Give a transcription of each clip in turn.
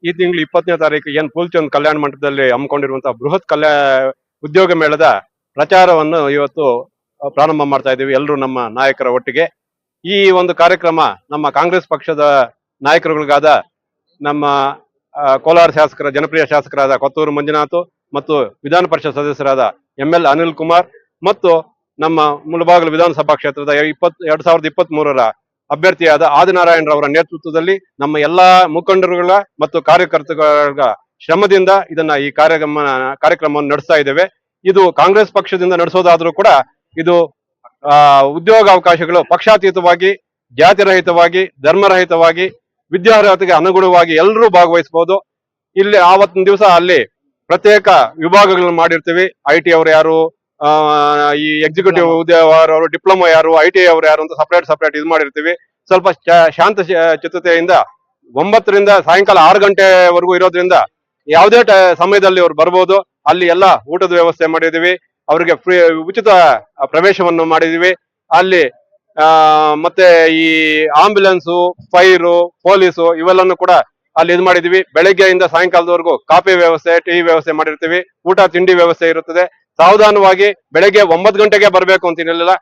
ಈ ತಿಂಗಳು 20ನೇ ತಾರೀಕು ಏನ್ ಫೂಲ್ಚಂದ್ ಕಲ್ಯಾಣ ಮಂಟಪದಲ್ಲಿ ಹಮ್ಮಿಕೊಂಡಿರುವಂತಹ ಬೃಹತ್ ಉದ್ಯೋಗ ಮೇಳದ ಪ್ರಚಾರವನ್ನು ಇವತ್ತು ಪ್ರಾರಂಭ ಮಾಡ್ತಾ ಇದ್ದೀವಿ ಎಲ್ಲರೂ ನಮ್ಮ ನಾಯಕರ ಒಟ್ಟಿಗೆ. ಈ ಒಂದು ಕಾರ್ಯಕ್ರಮ ನಮ್ಮ ಕಾಂಗ್ರೆಸ್ ಪಕ್ಷದ ನಾಯಕರುಗಳಿಗಾದ ನಮ್ಮ ಕೋಲಾರ ಶಾಸಕರ ಜನಪ್ರಿಯ ಶಾಸಕರಾದ ಕೊತ್ತೂರು ಮಂಜುನಾಥ್ ಮತ್ತು ವಿಧಾನ ಪರಿಷತ್ ಸದಸ್ಯರಾದ ML ಅನಿಲ್ ಕುಮಾರ್ ಮತ್ತು ನಮ್ಮ ಮುಳಬಾಗಿಲು ವಿಧಾನಸಭಾ ಕ್ಷೇತ್ರದ 2023ರ ಅಭ್ಯರ್ಥಿಯಾದ ಆದಿನಾರಾಯಣರವರ ನೇತೃತ್ವದಲ್ಲಿ ನಮ್ಮ ಎಲ್ಲಾ ಮುಖಂಡರುಗಳ ಮತ್ತು ಕಾರ್ಯಕರ್ತರುಗಳ ಶ್ರಮದಿಂದ ಈ ಕಾರ್ಯಕ್ರಮವನ್ನು ನಡೆಸ್ತಾ ಇದ್ದೇವೆ. ಇದು ಕಾಂಗ್ರೆಸ್ ಪಕ್ಷದಿಂದ ನಡೆಸೋದಾದ್ರೂ ಕೂಡ ಇದು ಉದ್ಯೋಗಾವಕಾಶಗಳು ಪಕ್ಷಾತೀತವಾಗಿ, ಜಾತಿರಹಿತವಾಗಿ, ಧರ್ಮರಹಿತವಾಗಿ, ವಿದ್ಯಾರ್ಹತೆಗೆ ಅನುಗುಣವಾಗಿ ಎಲ್ಲರೂ ಭಾಗವಹಿಸಬಹುದು. ಇಲ್ಲಿ ಆವತ್ತಿನ ದಿವಸ ಅಲ್ಲಿ ಪ್ರತ್ಯೇಕ ವಿಭಾಗಗಳನ್ನು ಮಾಡಿರ್ತೀವಿ. IT ಅವರು ಯಾರು, ಈ ಎಕ್ಸಿಕ್ಯೂಟಿವ್ ಹುದ್ದೆಯವರು, ಡಿಪ್ಲೊಮಾ ಯಾರು, ITI ಅವರು ಯಾರು ಅಂತ ಸಪರೇಟ್ ಇದು ಮಾಡಿರ್ತೀವಿ. ಸ್ವಲ್ಪ ಶಾಂತ ಚಿತ್ತತೆಯಿಂದ 9 ರಿಂದ ಸಾಯಂಕಾಲ 6 ಗಂಟೆವರೆಗೂ ಇರೋದ್ರಿಂದ ಯಾವುದೇ ಸಮಯದಲ್ಲಿ ಅವ್ರು ಬರ್ಬೋದು. ಅಲ್ಲಿ ಎಲ್ಲ ಊಟದ ವ್ಯವಸ್ಥೆ ಮಾಡಿದೀವಿ. ಅವರಿಗೆ ಉಚಿತ ಪ್ರವೇಶವನ್ನು ಮಾಡಿದೀವಿ. ಅಲ್ಲಿ ಮತ್ತೆ ಈ ಆಂಬ್ಯುಲೆನ್ಸು, ಫೈರು, ಪೊಲೀಸು ಇವೆಲ್ಲನೂ ಕೂಡ ಅಲ್ಲಿ ಇದು ಮಾಡಿದೀವಿ. ಬೆಳಗ್ಗೆಯಿಂದ ಸಾಯಂಕಾಲದವರೆಗೂ ಕಾಫಿ ವ್ಯವಸ್ಥೆ, ಟೀ ವ್ಯವಸ್ಥೆ ಮಾಡಿರ್ತೀವಿ. ಊಟ ತಿಂಡಿ ವ್ಯವಸ್ಥೆ ಇರುತ್ತದೆ. ಸಾವಧಾನವಾಗಿ ಬೆಳಗ್ಗೆ 9 ಗಂಟೆಗೆ ಬರ್ಬೇಕು ಅಂತ ಏನಿಲ್ಲ,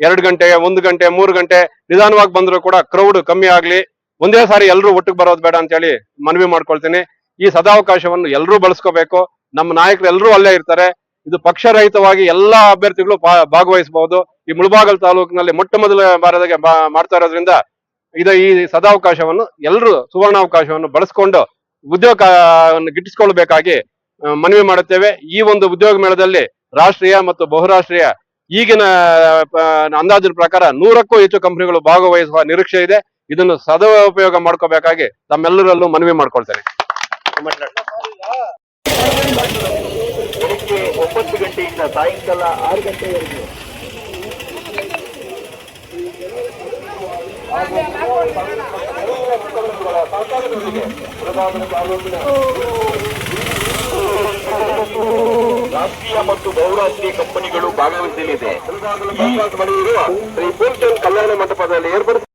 2 ಗಂಟೆ, 1 ಗಂಟೆ, 3 ಗಂಟೆ ನಿಧಾನವಾಗಿ ಬಂದ್ರು ಕೂಡ ಕ್ರೌಡ್ ಕಮ್ಮಿ ಆಗ್ಲಿ, ಒಂದೇ ಸಾರಿ ಎಲ್ಲರೂ ಒಟ್ಟಿಗೆ ಬರೋದು ಬೇಡ ಅಂತ ಹೇಳಿ ಮನವಿ ಮಾಡ್ಕೊಳ್ತೀನಿ. ಈ ಸದಾವಕಾಶವನ್ನು ಎಲ್ಲರೂ ಬಳಸ್ಕೋಬೇಕು. ನಮ್ಮ ನಾಯಕರು ಎಲ್ಲರೂ ಅಲ್ಲೇ ಇರ್ತಾರೆ. ಇದು ಪಕ್ಷರಹಿತವಾಗಿ ಎಲ್ಲಾ ಅಭ್ಯರ್ಥಿಗಳು ಭಾಗವಹಿಸಬಹುದು. ಈ ಮುಳಬಾಗಿಲು ತಾಲೂಕಿನಲ್ಲಿ ಮೊಟ್ಟ ಮೊದಲ ಬಾರಿಗೆ ಮಾಡ್ತಾ ಇರೋದ್ರಿಂದ ಈ ಸದಾವಕಾಶವನ್ನು ಎಲ್ಲರೂ ಸುವರ್ಣಾವಕಾಶವನ್ನು ಬಳಸ್ಕೊಂಡು ಉದ್ಯೋಗವನ್ನು ಗಿಟ್ಟಿಸಿಕೊಳ್ಳಬೇಕಾಗಿ ಮನವಿ ಮಾಡುತ್ತೇವೆ. ಈ ಒಂದು ಉದ್ಯೋಗ ಮೇಳದಲ್ಲಿ ರಾಷ್ಟ್ರೀಯ ಮತ್ತು ಬಹುರಾಷ್ಟ್ರೀಯ ಈಗಿನ ಅಂದಾಜಿನ ಪ್ರಕಾರ 100ಕ್ಕೂ ಹೆಚ್ಚು ಕಂಪನಿಗಳು ಭಾಗವಹಿಸುವ ನಿರೀಕ್ಷೆ ಇದೆ. ಇದನ್ನು ಸದುಪಯೋಗ ಮಾಡ್ಕೋಬೇಕಾಗಿ ತಮ್ಮೆಲ್ಲರಲ್ಲೂ ಮನವಿ ಮಾಡ್ಕೊಳ್ತೇನೆ. 9 ಗಂಟೆಯಿಂದ ಸಾಯಂಕಾಲ 6 ಗಂಟೆವರೆಗೂ ರಾಷ್ಟ್ರೀಯ ಮತ್ತು ಬಹುರಾಷ್ಟ್ರೀಯ ಕಂಪನಿಗಳು ಭಾಗವಹಿಸಲಿದೆ. ಶ್ರೀ ಫೂಲ್ಚಂದ್ ಕಲ್ಯಾಣ ಮಂಟಪದಲ್ಲಿ ಏರ್ಪಡಿಸಿದ